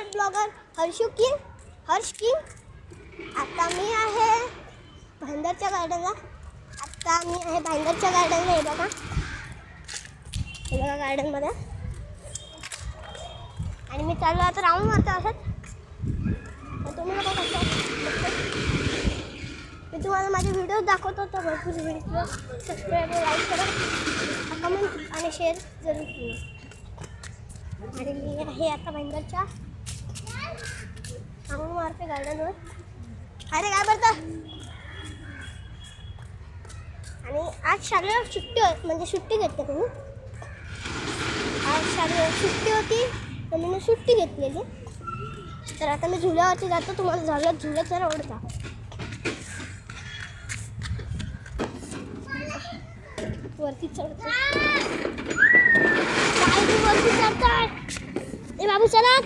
Favourite blogger Harsh king. आता मी आहे भाईंदरच्या गार्डनला. हे बघा गार्डनमध्ये. आणि मी चाललो आता राऊंड मारतो असंच. तुम्ही लोक कसं मी तुम्हाला माझे व्हिडिओ दाखवतो. तर भरपूर व्हिडिओ सबस्क्राईब लाईक करा, कमेंट आणि शेअर जरूर करा. आणि मी आहे आता भाईंदरच्या राऊंड मारते गार्डनवर. अरे काय करता. आणि आज शाळेला सुट्टी घेतली तुम्ही. आज शाळेला सुट्टी होती तर मी सुट्टी घेतलेली. तर आता मी झुल्यावरती जातो. तुम्हाला झुल्यात जरा आवडता. वरती चढतो. वरती चढतात. ए बाबू चला.